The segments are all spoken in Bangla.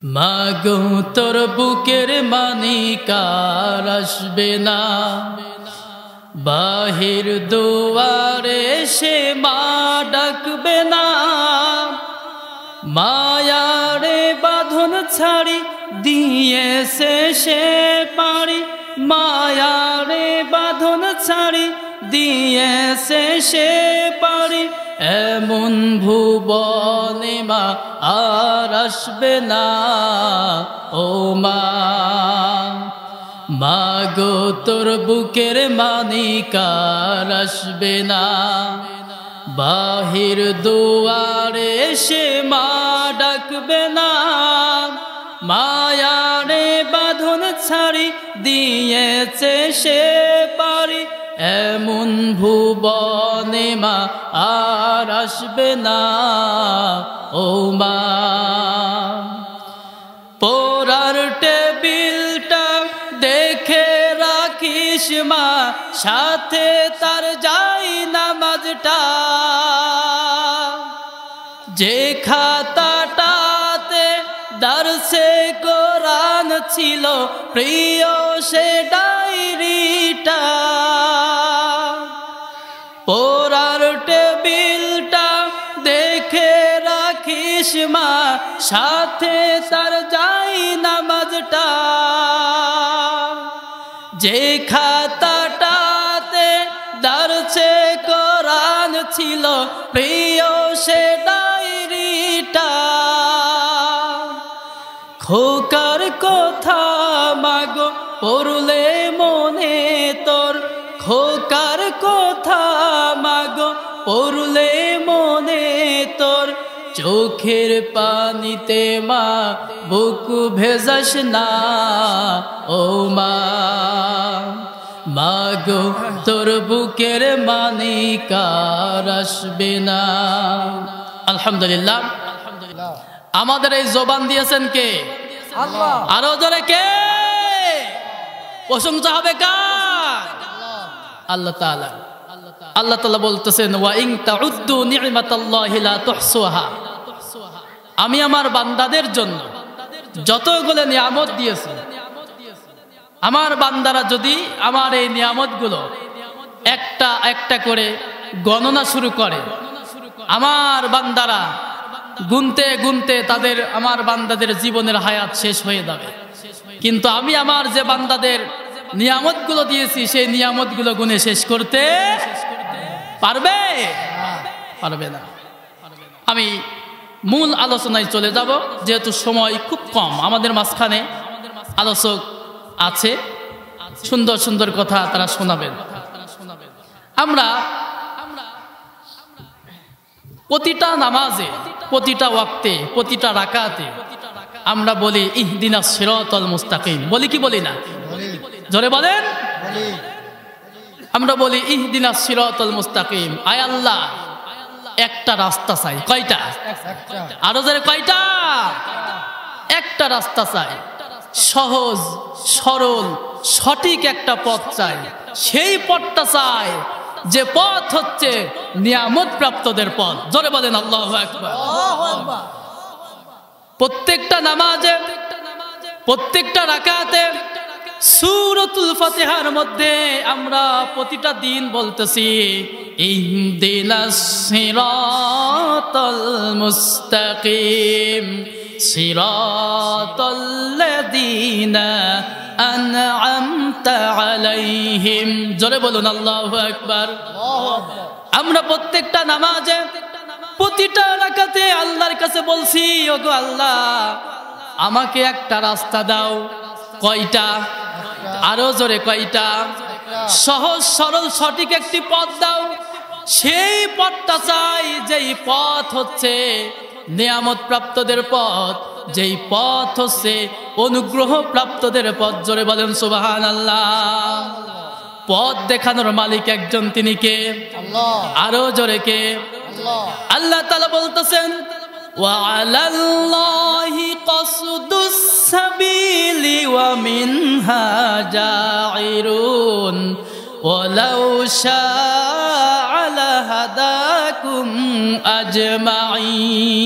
মাগো তোর বুকের মানিকার আসবে না, বাহির দুয়ারে সে মা ডাকবে না। মায়ারে বাঁধন ছাড়ি দিয়েছে সে পারি, মায়ারে বাঁধন ছাড়ি দিয়েছে সে পারি। এমন ভুবনে মা আর আসবে না ও মা। মাগো তোর বুকের মানিকার আসবে না, বাহির দুয়ারে সে মা ডাকবে না। মায়ারে বাঁধন ছাড়ি দিয়েছে সে পারি, এমন ভুবনে মা আর আসবে না ও মা। পোড়ার টেবিলটা দেখে রাখিস মা, সাথে তার যাই নামাজটা। যে খাতাটাতে দরসে কোরআন ছিল, প্রিয় সে ডায়েরিটা। পোড়ার টেবিলটা দেখে রাখিস মা, সাথে তার যাই নামাজটা। যে খাতাটাতে দরসে কোরআন ছিল, প্রিয় সে ডায়েরিটা। খোকার কথা মাগো পড়লে মনে তোর, খোকার কথা মাগো পড়লে মনে তোর। চোখের পানিতে মা বুক ভেজাস না ও মা। মাগো তোর বুকের মানিকার আসবে না। আলহামদুলিল্লাহ, আমাদের এই জবান দিয়েছেন কে? আল্লাহ। আরো জোরে কে? প্রশংসা হবে কার? আল্লাহ তাআলা। আল্লাহ তাআলা বলতেছেন, ওয়া ইন তাউদ্দু নি'মাতাল্লাহি লা তুহসুহা। আমি আমার বান্দাদের জন্য যতগুলো নিয়ামত দিয়েছি, আমার বান্দারা যদি আমার এই নিয়ামতগুলো একটা একটা করে গণনা শুরু করে, আমার বান্দারা গুনতে গুনতে তাদের, আমার বান্দাদের জীবনের হায়াত শেষ হয়ে যাবে। কিন্তু আমি আমার যে বান্দাদের নিয়ামতগুলো দিয়েছি, সেই নিয়ামতগুলো গুনে শেষ করতে পারবে? পারবে না। আমি মূল আলোচনায় চলে যাব, যেহেতু সময় খুব কম। আমাদের মাঝখানে আলোচক আছে, সুন্দর সুন্দর কথা তারা শোনাবেন। আমরা প্রতিটা নামাজে, প্রতিটা ওয়াক্তে, প্রতিটা রাকাতে আমরা বলি ইহদিনাস সিরাতাল মুস্তাকিম। বলি কি বলি না? জোরে বলেন। আমরা বলি ইহদিনাস সিরাতাল মুস্তাকিম। আয় আল্লাহ, একটা রাস্তা চাই। কয়টা? আরো জোরে কয়টা? একটা রাস্তা চাই, সহজ সরল সঠিক একটা পথ চাই। সেই পথটা চাই যে পথ হচ্ছে নিয়ামত প্রাপ্তদের পথ। জোরে বলেন আল্লাহু আকবার। প্রত্যেকটা নামাজে, প্রত্যেকটা রাকাতে সূরাতুল ফাতিহার মধ্যে আমরা প্রতিটা দিন বলতেছি ইহদিনাস সিরাতাল মুস্তাকিম সিরাতাল্লাযীনা আনআমতা আলাইহিম। জোরে বলুন আল্লাহু আকবার। আমরা প্রত্যেকটা নামাজে, প্রতিটা রাকাতে আল্লাহর কাছে বলছি, ওগো আল্লাহ, আমাকে একটা রাস্তা দাও। কয়টা? আরো জোরে কয়টা? সহজ সরল সঠিক একটি পথ দাও। সেই পথটা চাই, যেই পথ হচ্ছে নিয়ামত প্রাপ্তদের পথ, যেই পথ হচ্ছে অনুগ্রহ প্রাপ্তদের পথ। জোরে বলেন সুবহানাল্লাহ। পথ দেখানোর মালিক একজন, তিনি কে? আল্লাহ। আরো জোরে কে? আল্লাহ তাআলা বলতেছেন, ওয়া আলাল্লাহি কসদুস সাবিলি ওয়া মিনহা জাইরুন ওয়ালাউ শাআ লাহাদাকুম আজমাইন।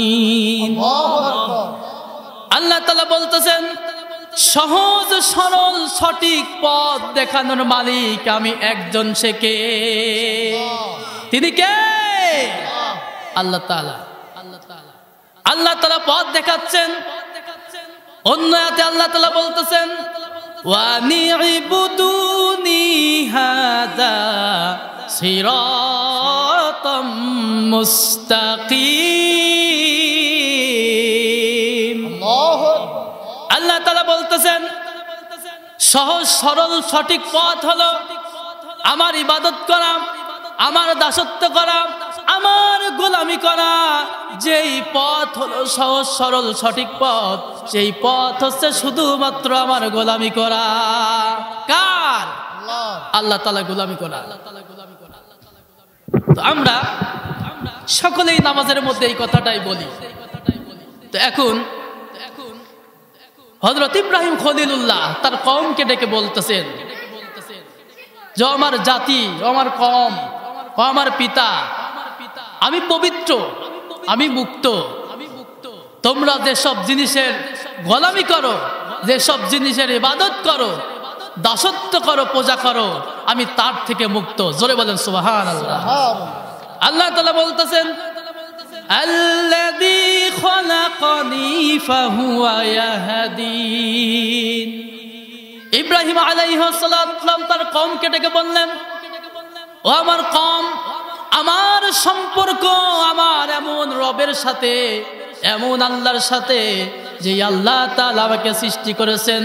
আল্লাহ আল্লাহ তাআলা বলতেছেন সহজ সরল সঠিক পথ দেখানোর মালিক আমি একজন, সে কে? তিনি কে? আল্লাহ তাআলা। আল্লাহ তাআলা পথ দেখাচ্ছেন। অন্য আয়াতে আল্লাহ তাআলা বলতেছেন ওয়া নি'বুদুনি হাযা সিরাতাম মুস্তাকিম। আল্লাহ তাআলা বলতেছেন সহজ সরল সঠিক পথ হলো আমার ইবাদত করা, আমার দাসত্ব করা, আমার গোলামি করা। যেই পথ হলো সহজ সরল সঠিক পথ, সেই পথ হচ্ছে শুধুমাত্র আমার গোলামি করা। কার? আল্লাহ তাআলা গোলামি করা। তো আমরা সকলেই নামাজের মধ্যে এই কথাটাই বলি। তো এখন হযরত ইব্রাহিম খলিলুল্লাহ তার কওমকে ডেকে বলতেছেন যে আমার জাতি, আমার কওম, আমার পিতা, আমি পবিত্র, আমি মুক্ত। তোমরা যেসব জিনিসের গোলামি করো, যেসব জিনিসের ইবাদত করো, দাসত্ব করো, পূজা করো, আমি তার থেকে মুক্ত। জোরে বলেন সুবহানাল্লাহ। আল্লাহ তাআলা বলতেছেন আল্লাযী খলাকানি ফাহুয়া ইয়াহদিন। ইব্রাহিম আলাইহিস সালাম তার কওমকে ডেকে বললেন ও আমার কওম, আমার সম্পর্ক আমার এমন রবের সাথে, এমন আল্লাহর সাথে, যে আল্লাহ তাআলা আমাকে সৃষ্টি করেছেন,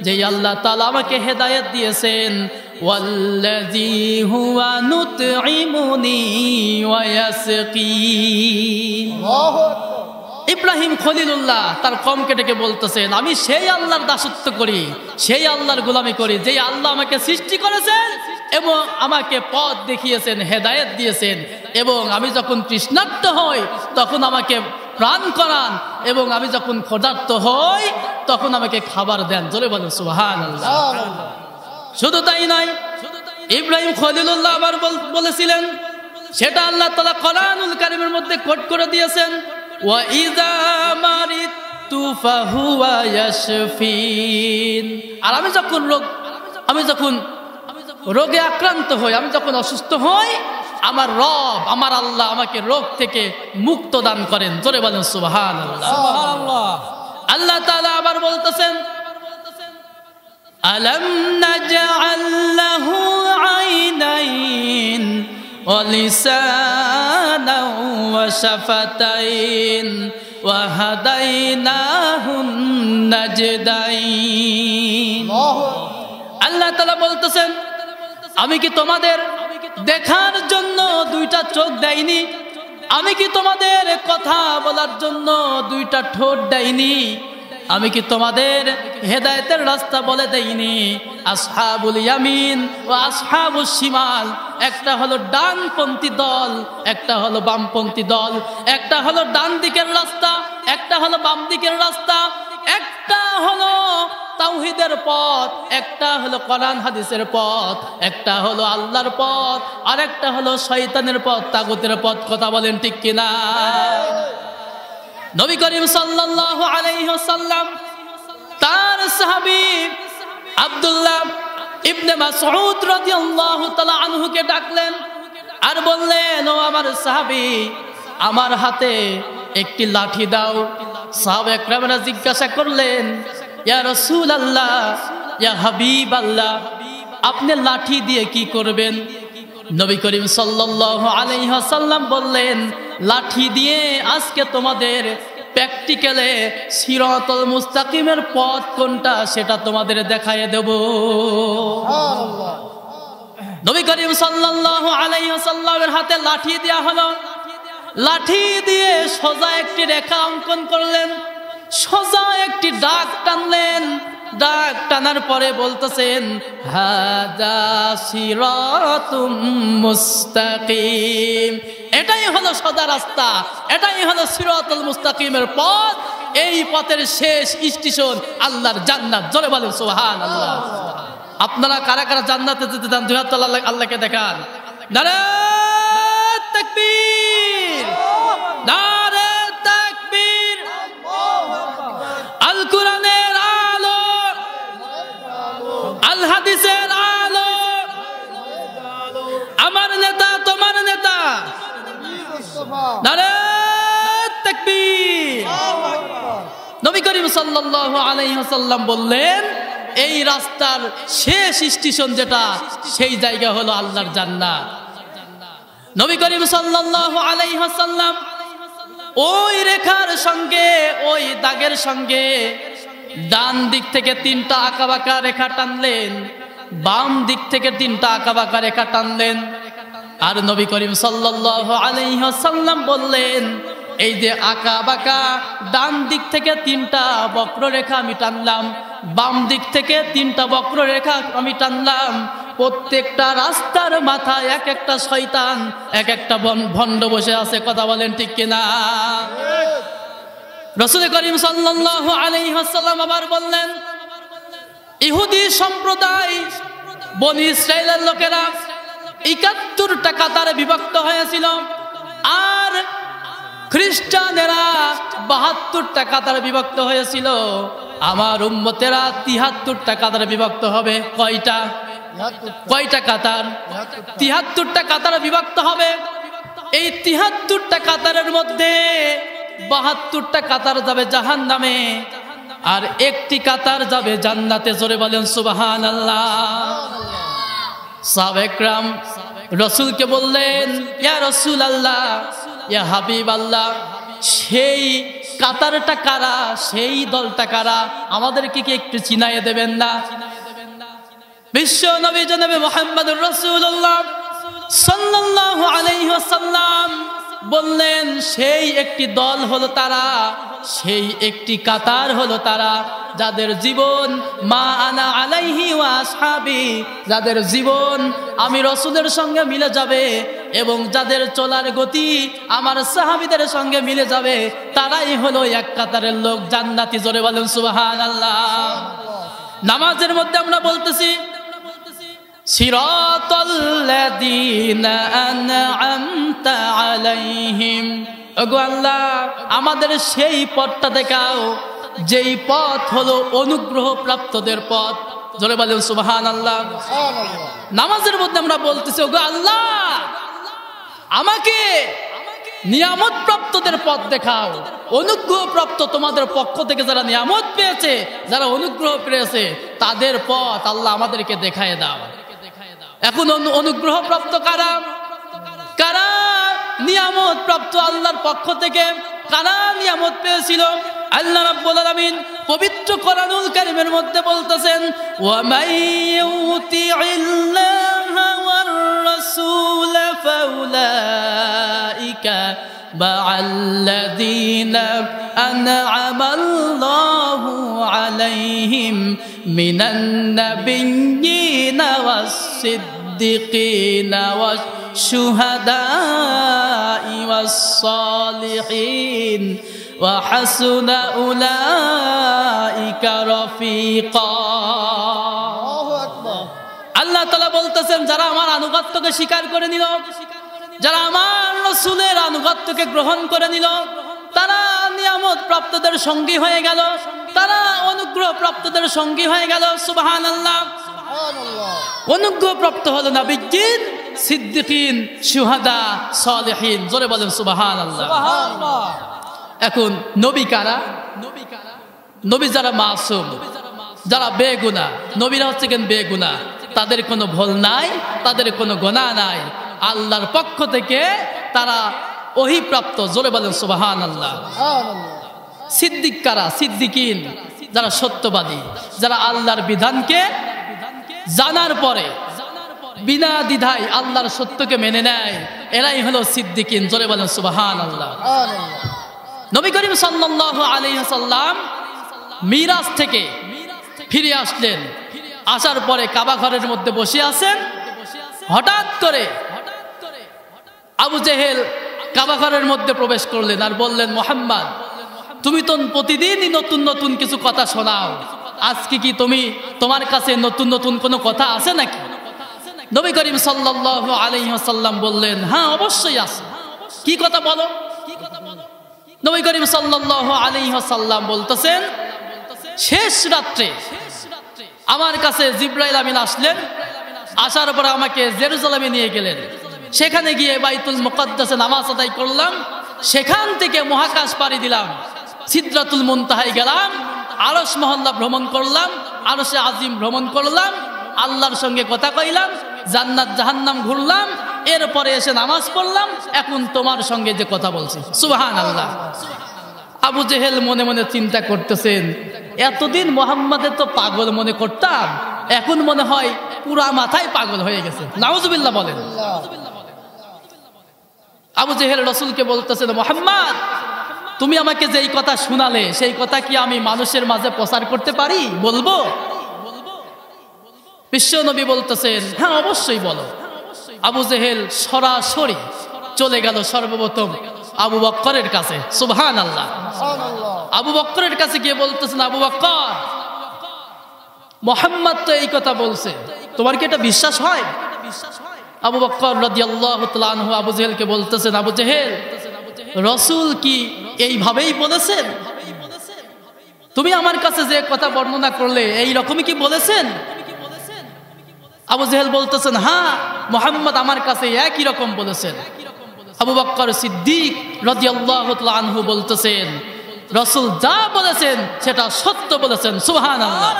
যে আল্লাহ তাআলা আমাকে হেদায়েত দিয়েছেন। ওয়াল্লাযী হুয়া নুতঈমুনি ওয়া ইয়াসকিন। ইব্রাহিম খলিলুল্লাহ তার কওমকে ডেকে বলতেছেন আমি সেই আল্লাহর দাসত্ব করি, সেই আল্লাহর গোলামি করি, যে আল্লাহ আমাকে সৃষ্টি করেছেন এবং আমাকে পথ দেখিয়েছেন, হেদায়েত দিয়েছেন। এবং আমি যখন তৃষ্ণার্ত হই তখন আমাকে প্রাণ করান, এবং আমি যখন ক্ষুধার্ত হই তখন আমাকে খাবার দেন। জোরে বলেন সুবহানাল্লাহ। শুধু তাই নয়, ইব্রাহিম খলিলুল্লাহ আবার বলেছিলেন, সেটা আল্লাহ তাআলা কোরআনুল কারীমের মধ্যে কোট করে দিয়েছেন, ওয়া ইযা মারিতু ফাহুয়া ইয়াশফিন। আর আমি যখন রোগে আক্রান্ত হই, আমি যখন অসুস্থ হই, আমার রব, আমার আল্লাহ আমাকে রোগ থেকে মুক্ত দান করেন। জোরে বলেন সুবহানাল্লাহ। আল্লাহ তাআলা আবার বলতেছেন আলাম নাজআল লাহু আইনাইন ওয়া লিসানান ওয়া শাফাতাইন ওয়া হাদাইনাহুন নাজদাইন। আল্লাহ তাআলা বলতেছেন আমি কি তোমাদের দেখার জন্য দুইটা চোখ দেইনি? আমি কি তোমাদের কথা বলার জন্য দুইটা ঠোঁট দেইনি? আমি কি তোমাদের হেদায়েতের রাস্তা বলে দেইনি? আসহাবুল ইয়ামিন ও আসহাবুশ শিমাল, একটা হলো ডানপন্থী দল, একটা হলো বামপন্থী দল, একটা হলো ডান দিকের রাস্তা, একটা হলো বাম দিকের রাস্তা, একটা হলো তাওহীদের পথ, একটা হলো কোরআন হাদিসের পথ, একটা হলো আল্লাহর পথ, আর একটা হলো শয়তানের পথ, তাগুতের পথ। কথা বলেন ঠিক কিনা? নবী করিম সাল্লাল্লাহু আলাইহি ওয়াসাল্লাম তার সাহাবী আব্দুল্লাহ ইবনে মাসউদ রাদিয়াল্লাহু তাআলা আনহুকে ডাকলেন আর বললেন, ও আমার সাহাবী, আমার হাতে একটি লাঠি দাও। সাহাবায়ে কেরামরা জিজ্ঞাসা করলেন, ইয়া রাসূলুল্লাহ, ইয়া হাবিবাল্লাহ, আপনি লাঠি দিয়ে কি করবেন? নবী করিম সাল্লাল্লাহু আলাইহি ওয়াসাল্লাম বললেন, লাঠি দিয়ে আজকে তোমাদের প্র্যাকটিক্যালে সিরাতুল মুস্তাকিমের পথ কোনটা সেটা তোমাদের দেখায় দেব। নবী করিম সাল্লাল্লাহু আলাইহি ওয়াসাল্লামের হাতে লাঠি দেয়া হলো। লাঠি দিয়ে সোজা একটি রেখা অঙ্কন করলেন, সোজা একটি দাগ টানলেন। দাগ টানার পরে বলতেছেন, হাযা সিরাতুম মুস্তাকিম, এটাই হলো সোজা রাস্তা, এটাই হলো সিরাতুল মুস্তাকিমের পথ। এই পথের শেষ স্টেশন আল্লাহর জান্নাত। জোরে বলেন সুবহানাল্লাহ। আপনারা কারা কারা জান্নাতে যেতে চান? দুই হাত আল্লাহ আল্লাহকে দেখান। নারে তাকবীর, নারে তাকবীর। আল কুরআন নবী করিম সাল্লাল্লাহু আলাইহি ওয়াসাল্লাম বললেন, এই রাস্তার শেষ স্টেশন যেটা, সেই জায়গা হলো আল্লাহর জান্নাত। নবী করিম সাল্লাল্লাহু আলাইহি ওয়াসাল্লাম ওই রেখার সঙ্গে, ওই দাগের সঙ্গে ডান দিক থেকে 3টা আঁকাবাঁকা রেখা টানলেন, বাম দিক থেকে 3টা আঁকাবাঁকা রেখা টানলেন। আর নবী করিম সাল্লাল্লাহু আলাইহি ওয়াসাল্লাম বললেন, এই যে আঁকাবাঁকা ডান দিক থেকে 3টা বক্ররেখা আমি টানলাম, বাম দিক থেকে 3টা বক্ররেখা আমি টানলাম, প্রত্যেকটা রাস্তার মাথায় এক একটা শয়তান, এক একটা ভণ্ড বসে আছে। কথা বলেন ঠিক কিনা? রাসূল করিম সাল্লাল্লাহু আলাইহি ওয়াসাল্লাম আবার বললেন, ইহুদি সম্প্রদায় বনি ইসরাইলের লোকেরা ৭১টা কাতারে বিভক্ত হয়েছিল, আর খ্রিস্টানেরা ৭২টা কাতারে বিভক্ত হয়েছিল। আমার উম্মতেরা ৭৩টা কাতারে বিভক্ত হবে। কয়টা কাতার? ৭৩টা কাতারে বিভক্ত হবে। এই ৭৩টা কাতারের মধ্যে ৭২টা কাতার যাবে জাহান্নামে, আর একটি কাতার যাবে জান্নাতে। জোরে বলেন সুবহানাল্লাহ। সাহাবায়ে কেরাম রাসূলকে বললেন, ইয়া রাসূলুল্লাহ, ইয়া হাবিবাল্লাহ, সেই কাতারটা কারা, সেই দলটা কারা, আমাদেরকে কি একটু চিনাইয়ে দেবেন না? বিশ্ব নবী জনাবে মুহাম্মদুর রাসূলুল্লাহ সাল্লাল্লাহু আলাইহি ওয়াসাল্লাম বললেন, সেই একটি দল হলো তারা, সেই একটি কাতার হলো তারা, যাদের জীবন মা আনা আলাইহি ওয়া আসহাবি, যাদের জীবন আমি রাসূলের সঙ্গে মিলে যাবে এবং যাদের চলার গতি আমার সাহাবীদের সঙ্গে মিলে যাবে, তারাই হলো এক কাতারের লোক, জান্নাতি। জোরে বলেন সুবহানাল্লাহ। নামাজের মধ্যে আমরা বলতেছি, সিরাতাল্লাযীনা আন'আমতা আলাইহিম, ওগো আল্লাহ আমাদের সেই পথটা দেখাও যেই পথ হলো অনুগ্রহ প্রাপ্তদের পথ। জোরে বলেন সুবহানাল্লাহ। নামাজের মধ্যে আমরা বলতেছি, ওগো আল্লাহ আমাকে নিয়ামত প্রাপ্তদের পথ দেখাও, অনুগ্রহ প্রাপ্ত তোমাদের পক্ষ থেকে যারা নিয়ামত পেয়েছে, যারা অনুগ্রহ পেয়েছে, তাদের পথ আল্লাহ আমাদেরকে দেখায় দাও। এখন অনুগ্রহ প্রাপ্ত কারা? কারা নিয়ামত প্রাপ্ত আল্লাহর পক্ষ থেকে? কারা নিয়ামত পেয়েছিল? আল্লাহ রাব্বুল আলামিন পবিত্র কোরআনুল কারীমের মধ্যে বলতেছেন, ওয়া মাইয়ুতিইল্লাহা ওয়ার রাসূল ফাউলাইকা মা'আল্লাযীনা আন'আমাল্লাহু আলাইহিম মিনান নাবিয়্যিনা ওয়াস-সিদ্দিকিনা ওয়াশ-শুহাদা'i ওয়াস-সালিহিন ওয়া হাসুনা উলাইকা রাফিকা। আল্লাহ তাআলা বলতেছেন, যারা আমার আনুগত্যকে স্বীকার করে নিল, যারা আমার রাসূলের আনুগত্যকে গ্রহণ করে নিল, তারা নিয়ামত প্রাপ্তদের সঙ্গী হয়ে গেল, তারা অনুগ্রহ প্রাপ্তদের সঙ্গী হয়ে গেল। সুবহানাল্লাহ। অনুগ্রহ প্রাপ্ত হলো নবিয়্যিন, সিদ্দিকিন, শুহাদা, সালিহিন। জোরে বলেন সুবহানাল্লাহ। এখন নবী কারা? নবী যারা মাসুম, যারা বেগুনাহ। নবীরা হচ্ছে কেন বেগুনাহ, তাদের কোনো ভুল নাই, তাদের কোনো গুনাহ নাই, আল্লাহর পক্ষ থেকে তারা ওহীপ্রাপ্ত। জোরে বলেন সুবহানাল্লাহ। সিদ্দিক কারা? সিদ্দিকিন, যারা সত্যবাদী, যারা আল্লাহর বিধানকে জানার পরে বিনা দ্বিধায় আল্লাহর সত্যকে মেনে নেয়, এরাই হলো সিদ্দিকিন। জোরে বলেন সুবহানাল্লাহ। নবী করিম সাল্লাল্লাহু আলাইহি ওয়াসাল্লাম মিরাজ থেকে ফিরে আসলেন। আসার পরে কাবা ঘরের মধ্যে বসে আছেন। হঠাৎ করে আবু জেহেল কাবা ঘরের মধ্যে প্রবেশ করলেন আর বললেন, মুহাম্মদ তুমি তো প্রতিদিনই নতুন নতুন কিছু কথা শোনাও, আজকে কি তোমার কাছে নতুন নতুন কোনো কথা আছে নাকি? নবী করিম সাল্লাল্লাহু আলাইহি ওয়াসাল্লাম বললেন, হ্যাঁ অবশ্যই আছে। কি কথা বলো? নবী করিম সাল্লাল্লাহু আলাইহি ওয়াসাল্লাম বলতেছেন, শেষ রাত্রে আমার কাছে জিবরাইল আমিন আসলেন। আসার পরে আমাকে জেরুজালেমে নিয়ে গেলেন। সেখানে গিয়ে বাইতুল মুকাদ্দাসে নামাজ আদায় করলাম। সেখান থেকে মহাকাশ পাড়ি দিলাম। সিদরাতুল মুনতাহায় গেলাম, আরশ মহল্লা ভ্রমণ করলাম, আরশে আজিম ভ্রমণ করলাম, আল্লাহর সঙ্গে কথা কইলাম, জান্নাত জাহান্নাম ঘুরলাম, এরপরে এসে নামাজ পড়লাম, এখন তোমার সঙ্গে যে কথা বলছি। সুবহানাল্লাহ। আবু জেহেল মনে মনে চিন্তা করতেছেন, এতদিন মুহাম্মাদের তো পাগল মনে করতাম, এখন মনে হয় পুরা মাথায় পাগল হয়ে গেছে। নাউজুবিল্লাহ বলেন। আবু জেহেল রাসূলকে বলতেছেন, মুহাম্মদ তুমি আমাকে যেই কথা শোনালে সেই কথা কি আমি মানুষের মাঝে প্রচার করতে পারি, বলবো? বিশ্ব নবী বলতেছেন, হ্যাঁ অবশ্যই বলো। আবু জেহেল সরাসরি চলে গেল সর্বপ্রথম আবু বকরের কাছে। সুবহানাল্লাহ। আবু বকরের কাছে গিয়ে বলতেছেন, আবু বকর মুহাম্মদ তো এই কথা বলছে, তোমার কি এটা বিশ্বাস হয়? আবু বকর রাদিয়াল্লাহু তাআলা আনহু আবু জেহেলকে বলতেছেন, আবু জেহেল রাসূল কি এইভাবেই বলেছেন? তুমি আমার কাছে যে কথা বর্ণনা করলে এই রকমই কি বলেছেন? আবু জেহেল বলতেছেন, হ্যাঁ মুহাম্মদ আমার কাছে একই রকম বলেছেন। আবু বকর সিদ্দিক রাদিয়াল্লাহু তাআলা আনহু বলতেছেন, রাসূল যা বলেছেন সেটা সত্য বলেছেন। সুবহানাল্লাহ।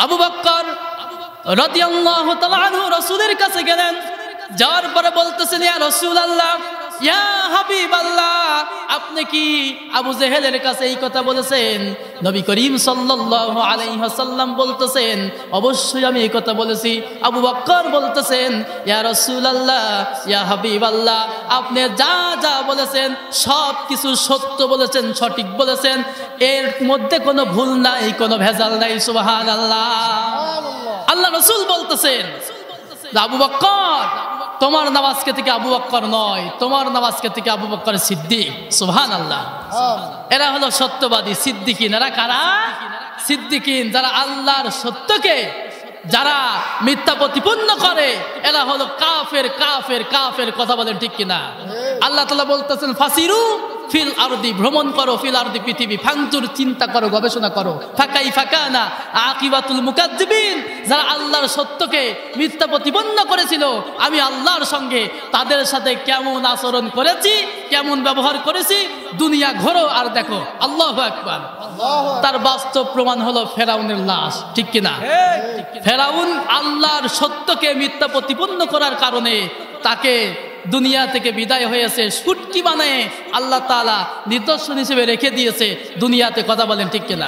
আবু বকর রাদিয়াল্লাহু তাআলা আনহু রাসূলের কাছে গেলেন, যাওয়ার পরে বলতেছেন, ইয়া রাসূলুল্লাহ, ইয়া হাবিবাল্লাহ, আপনি কি আবু জেহেলের কাছে এই কথা বলেছেন? নবী করিম সাল্লাল্লাহু আলাইহি ওয়াসাল্লাম বলতেছেন, অবশ্যই আমি এই কথা বলেছি। আবু বকর বলতেছেন, ইয়া রাসূলুল্লাহ, ইয়া হাবিবাল্লাহ, আপনি যা যা বলেছেন সব কিছু সত্য বলেছেন, সঠিক বলেছেন, এর মধ্যে কোনো ভুল নাই, কোনো ভেজাল নাই। সুবহানাল্লাহ। আল্লাহ রাসূল বলতেছেন, আবু বকর তোমার নামাজকে থেকে আবু বকর নয়, তোমার নামাজকে থেকে আবু বকর সিদ্দিক। সুবহানাল্লাহ। এরা হলো সত্যবাদী সিদ্দিকিন। এরা কারা? সিদ্দিকিন যারা আল্লাহর সত্যকে যারা মিথ্যা প্রতিপন্ন করে, এরা হলো কাফের। কাফের কাফের কথা বলেন ঠিক কিনা? আল্লাহ তাআলা বলতেছেন, ফাসিরু ফিল আরদি, ভ্রমণ করো, ফিল আরদি পৃথিবী, ফানজুর চিন্তা করো, গবেষণা করো, ফাকাই ফাকানা আকিবাতুল মুকাজ্জিবিন, যারা আল্লাহর সত্যকে মিথ্যা প্রতিপন্ন করেছিল, আমি আল্লাহর সঙ্গে তাদের সাথে কেমন আচরণ করেছি, কেমন ব্যবহার করেছি, দুনিয়া ঘোরো আর দেখো। আল্লাহু আকবার। তার বাস্তব প্রমাণ হলো ফেরাউনের লাশ, ঠিক কিনা? ফেরাউন আল্লাহর সত্যকে মিথ্যা প্রতিপন্ন করার কারণে তাকে দুনিয়া থেকে বিদায় হয়েছে, সুটকি বানায় আল্লাহ তাআলা নিদর্শন হিসেবে রেখে দিয়েছে দুনিয়াতে। কথা বলেন ঠিক কিনা?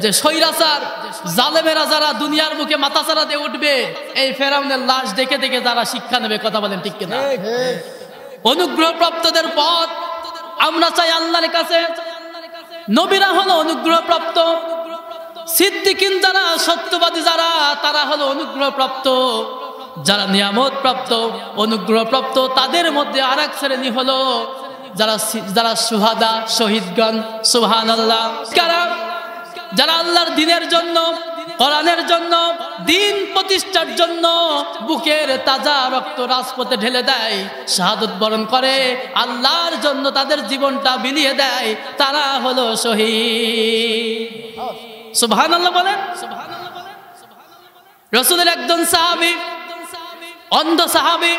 যে স্বৈরাচার জালেমেরা যারা দুনিয়ার মুখে মাথাচাড়া দিয়ে উঠবে, এই ফেরাউনের লাশ দেখে দেখে যারা শিক্ষা নেবে। কথা বলেন ঠিক কিনা? অনুগ্রহপ্রাপ্তদের পথ আমরা চাই আল্লাহর কাছে। নবীরা হলো অনুগ্রহপ্রাপ্ত, সিদ্দিকিন যারা সত্যবাদী যারা, তারা হলো অনুগ্রহপ্রাপ্ত। যারা নিয়ামত প্রাপ্ত, অনুগ্রহ প্রাপ্ত, তাদের মধ্যে আরেক শ্রেণী হলো যারা সুহাদা, শহীদগণ। সুবহানাল্লাহ। যারা আল্লাহর দ্বীনের জন্য, কোরআনের জন্য, দ্বীন প্রতিষ্ঠার জন্য বুকের তাজা রক্ত রাজপথে ঢেলে দেয়, শাহাদত বরণ করে, আল্লাহর জন্য তাদের জীবনটা বিলিয়ে দেয়, তারা হলো শহীদ। সুবহানাল্লাহ বলেন। রাসূলের একজন সাহাবী, অন্ধ সাহাবী,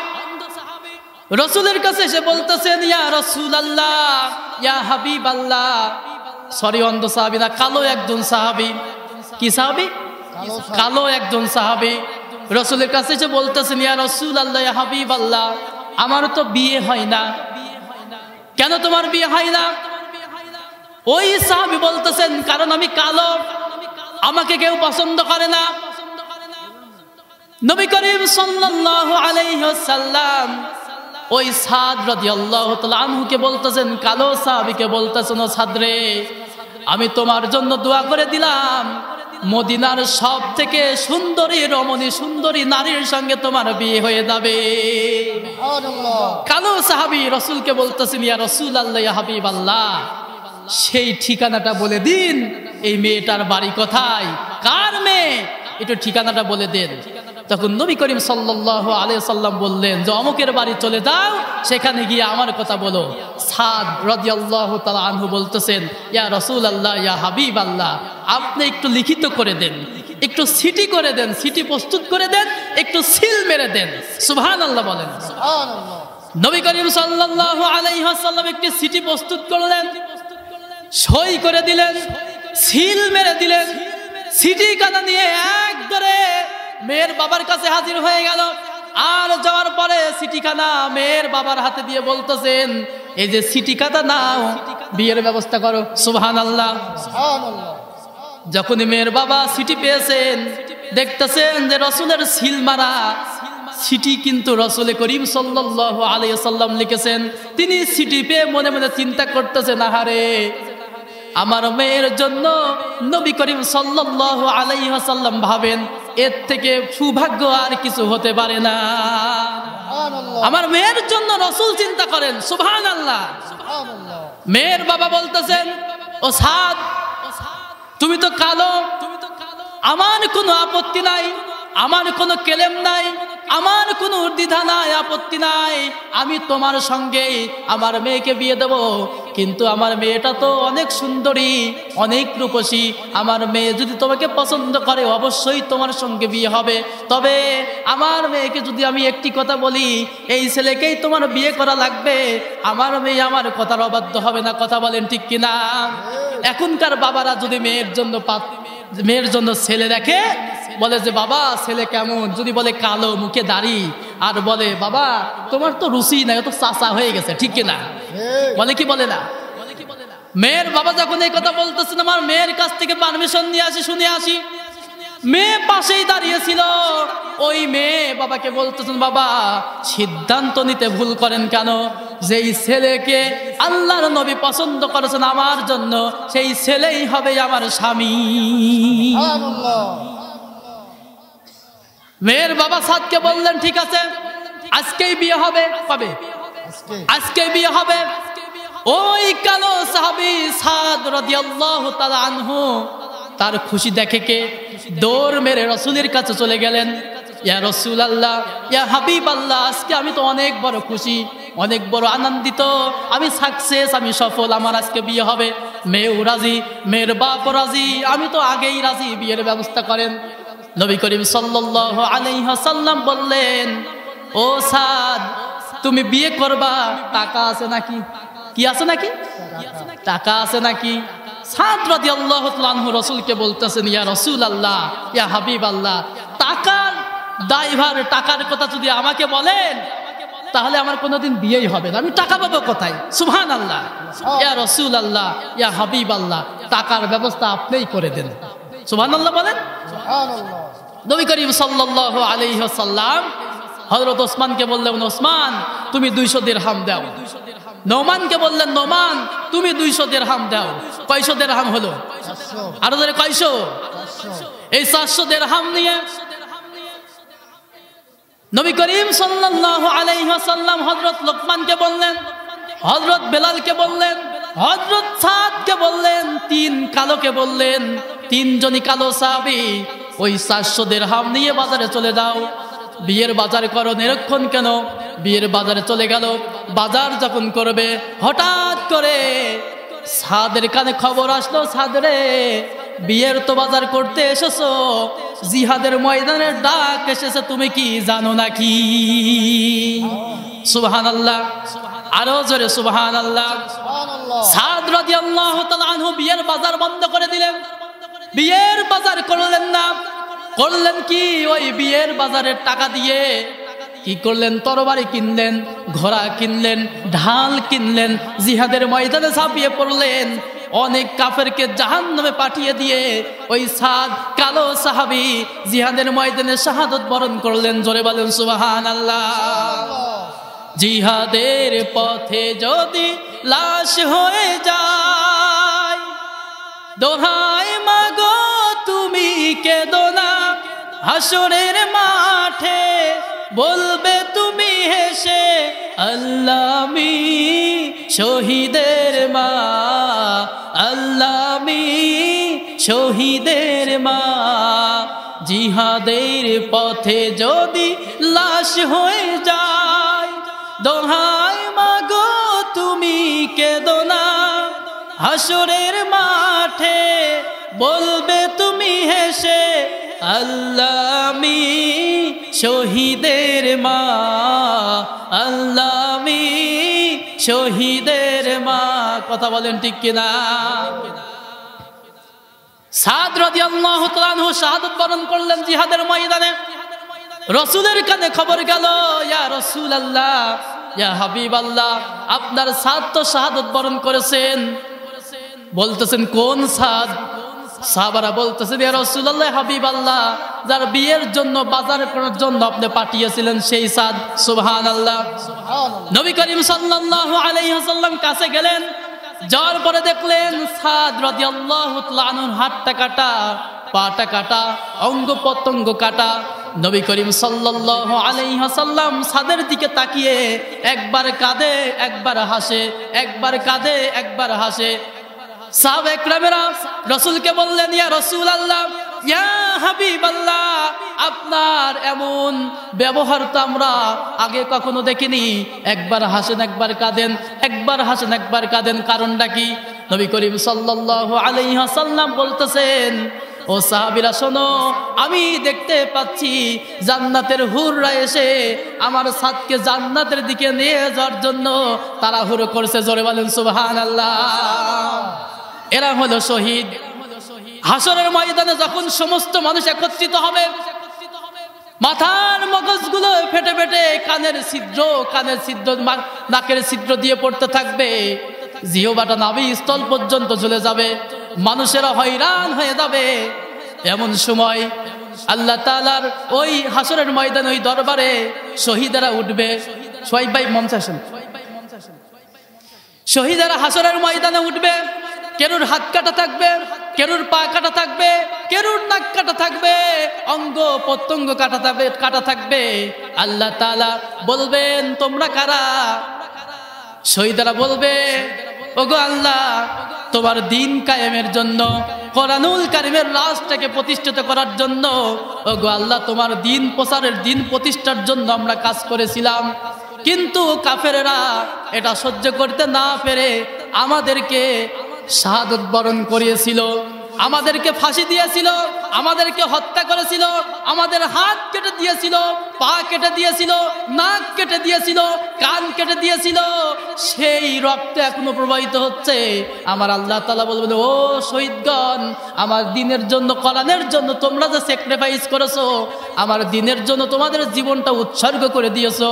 রাসূলের কাছে এসে বলতেছেন, ইয়া রাসূলুল্লাহ, ইয়া হাবিবাল্লাহ। সরি, অন্ধ সাহাবী না, কালো একজন সাহাবী। কি সাহাবী? কালো একজন সাহাবী রাসূলের কাছে এসে বলতেছেন, ইয়া রাসূলুল্লাহ, ইয়া হাবিবাল্লাহ, আমার তো বিয়ে হয় না। কেন তোমার বিয়ে হয় না? ওই সাহাবী বলতেছেন, কারণ আমি কালো, আমাকে কেউ পছন্দ করে না। নবী করিম সাল্লাল্লাহু আলাইহি ওয়াসাল্লাম ওই সাদ রাদিয়াল্লাহু তাআলা আনহুকে বলতেছেন, কালো সাহাবীকে বলতেছেন, ও সাদ রে, আমি তোমার জন্য দোয়া করে দিলাম, মদিনার সব থেকে সুন্দরী রমণী, সুন্দরী নারীর সঙ্গে তোমার বিয়ে হয়ে যাবে। কালো সাহাবী রাসূলকে বলতেছেন, ইয়া রাসূলুল্লাহ, ইয়া হাবিবাল্লাহ, সেই ঠিকানাটা বলে দিন, এই মেয়েটার বাড়ি কোথায়, কার মেয়ে, একটু ঠিকানাটা বলে দেন। তখন নবী করিম সাল্লাল্লাহু আলাইহি সাল্লাম বললেন যে অমুকের বাড়ি চলে যাও, সেখানে গিয়ে আমার কথা বলো। সাদ রাদিয়াল্লাহু তাআলা আনহু বলতেছেন, ইয়া রাসূলুল্লাহ, ইয়া হাবিবাল্লাহ, আপনি একটু লিখিত করে দেন, একটু সিটি করে দেন, সিটি প্রস্তুত করে দেন, একটু সিল মেরে দেন। সুবহানাল্লাহ বলেন। সুবহানাল্লাহ। নবী করিম সাল্লাল্লাহু আলাইহি ওয়াসাল্লাম একটি সিটি প্রস্তুত করলেন। সই করে দিলেন, সিল মেরে দিলেন। সিটি কানা নিয়ে একবারে মেয়ের বাবার কাছে হাজির হয়ে গেল। আর যাওয়ার পরে সিটিখানা মেয়ের বাবার হাতে দিয়ে বলতেছেন, এই যে সিটিখানা নাও, বিয়ের ব্যবস্থা করো। সুবহানাল্লাহ। যখনই মেয়ের বাবা সিটি পেয়েছেন, দেখতেছেন যে রসুলের সিল মারা সিটি কিন্তু রসুল করিম সাল্লাল্লাহু আলাইহি ওয়াসাল্লাম লিখেছেন। তিনি সিটি পেয়ে মনে মনে চিন্তা করতেছেন, আহারে আমার মেয়ের জন্য নবী করিম সাল্লাল্লাহু আলাইহি ওয়াসাল্লাম ভাবেন এর থেকে সৌভাগ্য আর কিছু হতে পারে না। আমার মেয়ের জন্য রসুল চিন্তা করেন। সুবহানাল্লাহ। মেয়ের বাবা বলতেছেন, ও সাদ, তুমি তো কালো, আমার কোনো আপত্তি নাই, আমার কোনো কেলেম নাই, আমার কোনো দ্বিধা নাই, আপত্তি নাই, আমি তোমার সঙ্গে আমার মেয়েকে বিয়ে দেব। কিন্তু আমার মেয়েটা তো অনেক সুন্দরী, অনেক রূপসী, আমার মেয়ে যদি তোমাকে পছন্দ করে অবশ্যই তোমার সঙ্গে বিয়ে হবে। তবে আমার মেয়েকে যদি আমি একটি কথা বলি, এই ছেলেকেই তোমার বিয়ে করা লাগবে, আমার মেয়ে আমার কথার অবাধ্য হবে না। কথা বলেন ঠিক কিনা? এখনকার বাবারা যদি মেয়ের জন্য ছেলে দেখে, বলে যে বাবা ছেলে কেমন, যদি বলে কালো, মুখে দাড়ি, আর বলে বাবা তোমার তো রুচি নাই, তো চাচা হয়ে গেছে, ঠিক কিনা? বলে কি বলে না? মেয়ের বাবা যখন এই কথা বলতেছেন, আমার মেয়ের কাছ থেকে পারমিশন নিয়ে আসি, শুনে আসি। মেয়ে পাশেই দাঁড়িয়েছিল। ওই মেয়ে বাবাকে বলতেছেন, বাবা সিদ্ধান্ত নিতে ভুল করেন কেন? যেই ছেলেকে আল্লাহর নবী পছন্দ করেছেন আমার জন্য, সেই ছেলেই হবে আমার স্বামী। মেয়ের বাবা সাদকে বললেন, ঠিক আছে আজকেই বিয়ে হবে। কবে? আজকেই বিয়ে হবে। ওই কালো সাহাবী সাদ রাদিয়াল্লাহু তাআলা আনহু তার খুশি দেখে কে দৌড় মেরে রাসূলের কাছে চলে গেলেন। ইয়া রাসূলুল্লাহ, ইয়া হাবিবাল্লাহ, আজকে আমি তো অনেক বড় খুশি, অনেক বড় আনন্দিত, আমি সাকসেস, আমি সফল, আমার আজকে বিয়ে হবে। মেয়েও রাজি, মেয়ের বাপ রাজি, আমি তো আগেই রাজি, বিয়ের ব্যবস্থা করেন। নবী করিম সাল্লাল্লাহু আলাইহি ওয়াসাল্লাম বললেন, ও সাদ তুমি বিয়ে করবা, টাকা আছে নাকি? কি আছে নাকি? টাকা আছে নাকি? সাদ রাদিয়াল্লাহু তাআলা আনহু রাসূলকে বলতেছেন, ইয়া রাসূলুল্লাহ, ইয়া হাবিবাল্লাহ, টাকার ড্রাইভার, টাকার কথা যদি আমাকে বলেন তাহলে আমার কোনোদিন বিয়েই হবে না, আমি টাকা পাবো কোথায়? সুবহানাল্লাহ। ইয়া রাসূলুল্লাহ, ইয়া হাবিবাল্লাহ, টাকার ব্যবস্থা আপনিই করে দেন। সুবহানাল্লাহ বলেন। নবী করিম সাল্লাল্লাহু আলাইহি ওয়াসাল্লাম হযরত ওসমানকে বললেন, ওসমান তুমি 200 দিরহাম দাও। নোমানকে বললেন, নোমান তুমি 200 দিরহাম দাও। কয়শো দিরহাম হলো? আরো ধরে কয়শো? এই 400 দিরহাম নিয়ে নবী করিম সাল্লাল্লাহু আলাইহি ওয়াসাল্লাম হযরত লোকমানকে বললেন, হযরত বেলালকে বললেন, হযরত সাদকে বললেন, 3 কালোকে বললেন, 3 জনই কালো সাহাবী, ওই 400 দিরহাম নিয়ে বাজারে চলে যাও, বিয়ের বাজার করো। নিরক্ষণ কেন? বিয়ের বাজারে চলে গেল। বাজার যখন করবে, হঠাৎ করে সাদের কানে খবর আসলো, সাদরে বিয়ের তো বাজার করতে এসেছো, জিহাদের ময়দানের ডাক এসেছে, তুমি কি জানো নাকি? সুবহানাল্লাহ। আরো জোরে সুবহানাল্লাহ। সাদ রাদিয়াল্লাহু তাআলা আনহু বিয়ের বাজার বন্ধ করে দিলেন। বিয়ের বাজার করলেন না। করলেন কি? ওই বিয়ের বাজারের টাকা দিয়ে কি করলেন? তরবারি কিনলেন, ঘোড়া কিনলেন, ঢাল কিনলেন, জিহাদের ময়দানে ঝাঁপিয়ে পড়লেন। অনেক কাফেরকে জাহান্নামে পাঠিয়ে দিয়ে ওই সাদ কালো সাহাবী জিহাদের ময়দানে শাহাদত বরণ করলেন। জোরে বলেন সুবহানাল্লাহ। জিহাদের পথে যদি লাশ হয়ে যায়, দোহাই মাগো তুমি কেঁদো না, হাসরের মাঠে বলবে তুমি হেসে, আল্লাহ আমি শহীদের মা, আল্লাহ আমি শহীদের মা। জিহাদের পথে যদি লাশ হয়ে যায়, দোহাই মাগো তুমি কেঁদো না, হাসরের মাঠে বলবে তুমি হেসে, আল্লাহ আমি শহীদের মা, আল্লাহ আমি শহীদের মা। কথা বলেন ঠিক কিনা? সাদ রাদিয়াল্লাহু তাআলা আনহু শাহাদাত বরণ করলেন জিহাদের ময়দানে। রাসূলের কানে খবর গেল, ইয়া রাসূলুল্লাহ, ইয়া হাবিবাল্লাহ, আপনার সাদ তো শাহাদাত বরণ করেছেন। বলতেছেন কোন সাদ? সাহাবারা বলতেছেন, ইয়া রাসূলুল্লাহ, হাবিবাল্লাহ, যার বিয়ের জন্য বাজার করার জন্য আপনি পাঠিয়েছিলেন সেই সাদ। সুবহানাল্লাহ। নবী করিম সাল্লাল্লাহু আলাইহি ওয়াসাল্লাম কাছে গেলেন, যাওয়ার পরে দেখলেন সাদ রাদিয়াল্লাহু তাআলা আনহুর হাতটা কাটা, পাটা কাটা, অঙ্গ প্রত্যঙ্গ কাটা। নবী করিম সাল্লাল্লাহু আলাইহি ওয়াসাল্লাম সাদের দিকে তাকিয়ে একবার কাঁদে একবার হাসে, একবার কাঁদে একবার হাসে। সাহাবা একরামেরা রাসূলকে বললেন, ইয়া রাসূলুল্লাহ, ইয়া হাবিবাল্লাহ, আপনার এমন ব্যবহার তো আমরা আগে কখনো দেখিনি। একবার হাসেন একবার কাঁদেন, একবার হাসেন একবার কাঁদেন, কারণটা কি? নবী করিম সাল্লাল্লাহু আলাইহি ওয়াসাল্লাম বলতেছেন, ও সাহাবীরা শোনো, আমি দেখতে পাচ্ছি জান্নাতের হুররা এসে আমার সাদকে জান্নাতের দিকে নিয়ে যাওয়ার জন্য তাড়াহুড়ো করছে। জোরে বলেন সুবহানাল্লাহ। এরা হলো শহীদ। হাসরের ময়দানে যখন সমস্ত মানুষ একত্রিত হবে, মাথার মগজগুলো ফেটে ফেটে কানের ছিদ্র নাকের ছিদ্র দিয়ে পড়তে থাকবে, জিহ্বাটা নাভি স্থল পর্যন্ত চলে যাবে, মানুষেরা হয়রান হয়ে যাবে। এমন সময় আল্লাহ তাআলার ওই হাসরের ময়দানে, ওই দরবারে শহীদেরা উঠবে। সোহাইব ভাই মঞ্চে আসেন। শহীদেরা হাসরের ময়দানে উঠবে। কেরুর হাত কাটা থাকবে, কেরুর পা কাটা থাকবে, কেরুর নাক কাটা থাকবে, অঙ্গ প্রত্যঙ্গ কাটা থাকবে। আল্লাহ তাআলা বলবেন, তোমরা কারা? শহীদেরা বলবে, ওগো আল্লাহ, তোমার দিন কায়েমের জন্য, কোরআনুল কারীমের রাষ্ট্রকে প্রতিষ্ঠিত করার জন্য, ওগো আল্লাহ, তোমার দিন প্রচারের, দিন প্রতিষ্ঠার জন্য আমরা কাজ করেছিলাম। কিন্তু কাফেরেরা এটা সহ্য করতে না পেরে আমাদেরকে শাহাদাত বরণ করিয়েছিল, আমাদেরকে ফাঁসি দিয়েছিল, আমাদেরকে হত্যা করেছিল, আমাদের হাত কেটে দিয়েছিল, পা কেটে দিয়েছিল, নাক কেটে দিয়েছিল, কান কেটে দিয়েছিল। সেই রক্ত এখনো প্রবাহিত হচ্ছে। আমার আল্লাহ তাআলা বলবেন, ও শহীদগণ, আমার দিনের জন্য, কোরআনের জন্য তোমরা যে স্যাক্রিফাইস করেছো, আমার দিনের জন্য তোমাদের জীবনটা উৎসর্গ করে দিয়েছো,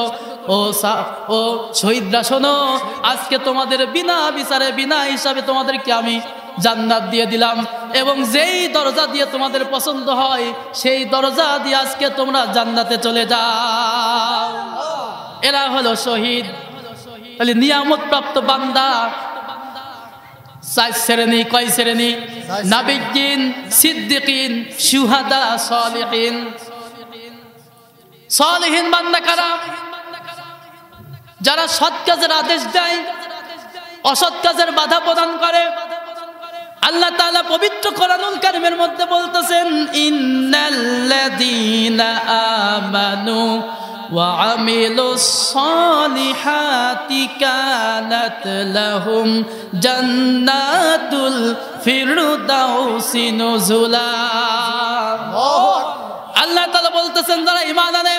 ও শহীদরা শোনো, আজকে তোমাদের বিনা বিচারে, বিনা হিসাবে তোমাদেরকে আমি জান্নাত দিয়ে দিলাম, এবং যেই দরজা দিয়ে তোমাদের পছন্দ হয় সেই দরজা দিয়ে আজকে তোমরা জান্নাতে চলে যাও। এরা হলো শহীদ। তাহলে নিয়ামত প্রাপ্ত বান্দা চার শ্রেণী। কয় শ্রেণী? নাবিয়্যিন, সিদ্দিকিন, শুহাদা, সালিহিন। সালিহিন বান্দা কারা? যারা সৎ কাজের আদেশ দেয়, অসৎ কাজের বাধা প্রদান করে। আল্লাহ তাআলা পবিত্র কোরআনুল কারীমের মধ্যে বলতেছেন, ইন্নাল্লাযীনা আমানু ওয়া আমিলুস সালিহাতি কানাত লাহুম জান্নাতুল ফিরদাউসি নুজুলা। আল্লাহ তাআলা বলতেছেন, যারা ঈমান আনে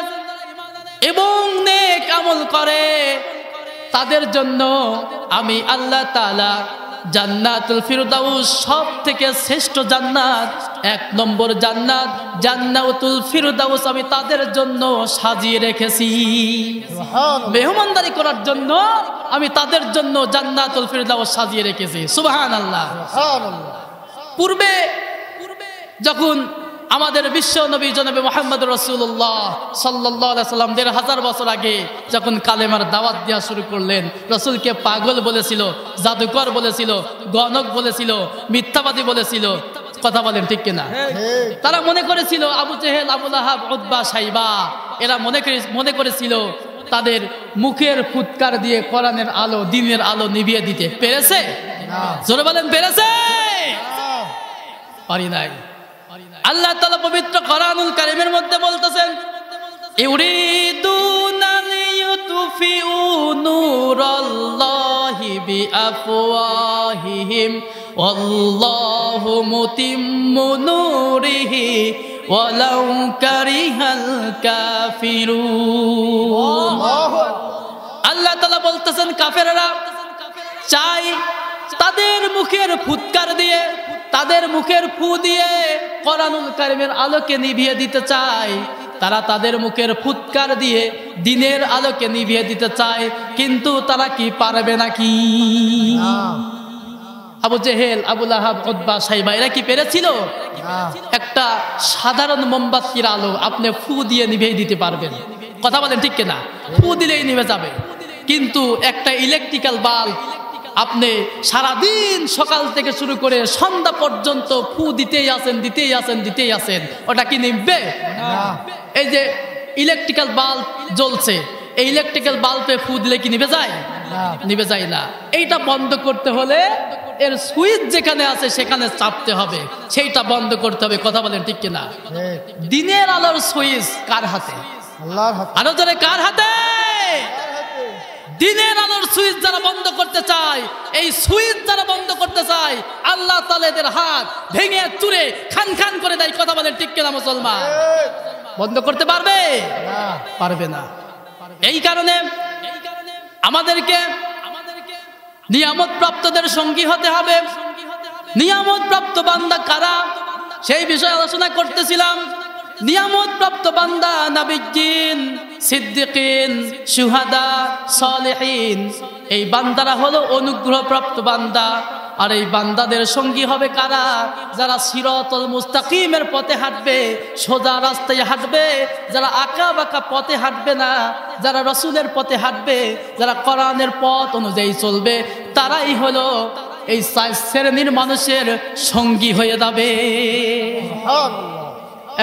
এবং নেক আমল করে তাদের জন্য আমি আল্লাহ তাআলা জান্নাতুল ফিরদাউস, সব থেকে শ্রেষ্ঠ জান্নাত, 1 নম্বর জান্নাত জান্নাতুল ফিরদাউস আমি তাদের জন্য সাজিয়ে রেখেছি। মেহমানদারি করার জন্য আমি তাদের জন্য জান্নাতুল ফিরদাউস সাজিয়ে রেখেছি। সুবহানাল্লাহ। পূর্বে যখন আমাদের বিশ্ব নবী জনাবে মুহাম্মদ রাসূলুল্লাহ সাল্লাল্লাহু আলাইহি সাল্লাম ১৫০০ বছর আগে যখন কালেমার দাওয়াত দেওয়া শুরু করলেন, রাসূলকে পাগল বলেছিল, জাদুকর বলেছিল, গণক বলেছিল, মিথ্যাবাদী বলেছিল। কথা বলেন ঠিক কিনা? তারা মনে করেছিল আবু জেহেল, আবু লাহাব, উতবা, সাইবা, এরা মনে করেছিল তাদের মুখের ফুৎকার দিয়ে কোরআনের আলো, দ্বীনের আলো নিভিয়ে দিতে পেরেছে? জোরে বলেন, পেরেছে? পারি নাই। আল্লাহ তাআলা পবিত্র কোরআনুল কারীমের মধ্যে বলতেছেন, ইউরিদুনা লিয়ুতফিউ নূরাল্লাহি বিআফওয়াহিহিম ওয়াল্লাহু মুতিম্মু নূরিহি ওয়ালাউ কারিহাল কাফিরুন। আল্লাহ তাআলা বলতেছেন, কাফেররা চায় তাদের মুখের ফুৎকার দিয়ে, তাদের মুখের ফু দিয়ে কোরআনুল কারীমের আলোকে নিভিয়ে দিতে চায়। তারা তাদের মুখের ফুৎকার দিয়ে দিনের আলোকে নিভিয়ে দিতে চায়, কিন্তু তারা কি পারবে নাকি? আবু জেহেল, আবু লাহাব, উতবা, সাইবা এরা কি পেরেছিল? একটা সাধারণ মোমবাতির আলো আপনি ফু দিয়ে নিভিয়ে দিতে পারবেন? কথা বলেন ঠিক কিনা? ফু দিলেই নিভে যাবে। কিন্তু একটা ইলেকট্রিক্যাল বাল্ব আপনি সারাদিন সকাল থেকে শুরু করে সন্ধ্যা পর্যন্ত ফু দিতেই আছেন, দিতেই আছেন, দিতেই আছেন, ওটা কি নিভবে? এই যে ইলেকট্রিক্যাল বাল্ব জ্বলছে, এই ইলেকট্রিক্যাল বাল্বে ফু দিলে কি নিভে যায়? নিভে যায় না। এইটা বন্ধ করতে হলে এর সুইচ যেখানে আছে সেখানে চাপতে হবে, সেইটা বন্ধ করতে হবে। কথা বলেন ঠিক কিনা? দিনের আলোর সুইচ কার হাতে? আল্লাহর হাতে। আরো জোরে, কার হাতে? দিনের আলোর সুইচ যারা বন্ধ করতে চায়, এই সুইচ যারা বন্ধ করতে চায়, আল্লাহ তাআলা এদের হাত ভেঙে চুরে খান খান করে দেয়। কথা বলেন ঠিক কিনা মুসলমান? বন্ধ করতে পারবে? পারবে না। এই কারণে আমাদেরকে নিয়ামত প্রাপ্তদের সঙ্গী হতে হবে। নিয়ামত প্রাপ্ত বান্দা কারা, সেই বিষয়ে আলোচনা করতেছিলাম। নিয়ামত প্রাপ্ত বান্দা নবিয়্যিন, সিদ্দিকিন, শুহাদা, সালেহিন, এই বান্দারা হলো অনুগ্রহ প্রাপ্ত বান্দা। আর এই বান্দাদের সঙ্গী হবে কারা? যারা সিরাতুল মুস্তাকিমের পথে হাঁটবে, সোজা রাস্তায় হাঁটবে, যারা আঁকা বাঁকা পথে হাঁটবে না, যারা রাসূলের পথে হাঁটবে, যারা কোরআনের পথ অনুযায়ী চলবে, তারাই হলো এই শ্রেণীর মানুষের সঙ্গী হয়ে যাবে।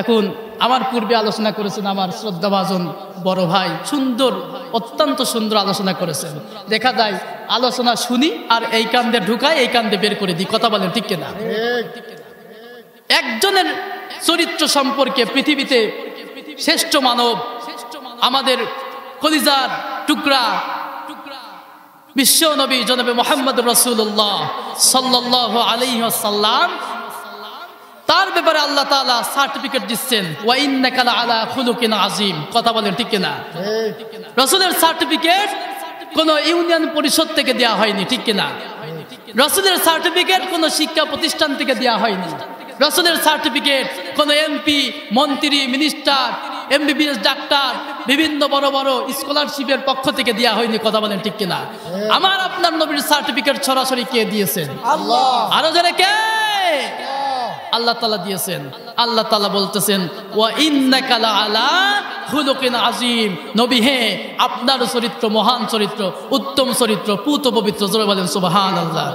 এখন আমার পূর্বে আলোচনা করেছেন আমার শ্রদ্ধাভাজন বড় ভাই, সুন্দর, অত্যন্ত সুন্দর আলোচনা করেছেন। দেখা যায় আলোচনা শুনি আর এই কান্দে ঢুকাই, এই কান্দে বের করে দিই। কথা বলেন ঠিক কিনা? একজনের চরিত্র সম্পর্কে পৃথিবীতে শ্রেষ্ঠ মানব, আমাদের কলিজার টুকরা বিশ্ব নবী জনাবে মুহাম্মদ রাসূলুল্লাহ সাল্লাল্লাহু আলাইহি ওয়াসাল্লাম, তার ব্যাপারে আল্লাহ তাআলা সার্টিফিকেট দিচ্ছেন, ওয়া ইন্নাকা লাআলা খুলুকিন আযীম। কথা বলেন ঠিক কিনা? রাসূলের সার্টিফিকেট কোন ইউনিয়ন পরিষদ থেকে দেয়া হয়নি, ঠিক কিনা? রাসূলের সার্টিফিকেট কোন শিক্ষা প্রতিষ্ঠান থেকে দেয়া হয়নি। রাসূলের সার্টিফিকেট কোন এমপি, মন্ত্রী, মিনিস্টার, এমবিবিএস ডাক্তার, বিভিন্ন বড় বড় স্কলারশিপের পক্ষ থেকে দেয়া হয়নি। কথা বলেন ঠিক কিনা? আমার আপনার নবীর সার্টিফিকেট সরাসরি কে দিয়েছেন? আল্লাহ। আরো যারা কে? আল্লাহ তাআলা দিয়েছেন। আল্লাহ তাআলা বলতেছেন, ওয়া ইন্নাকা লাআলা খুলুকিন আযীম। নবী হে, আপনার চরিত্র মহান চরিত্র, উত্তম চরিত্র, পুত পবিত্র। জোরে বলেন সুবহানাল্লাহ।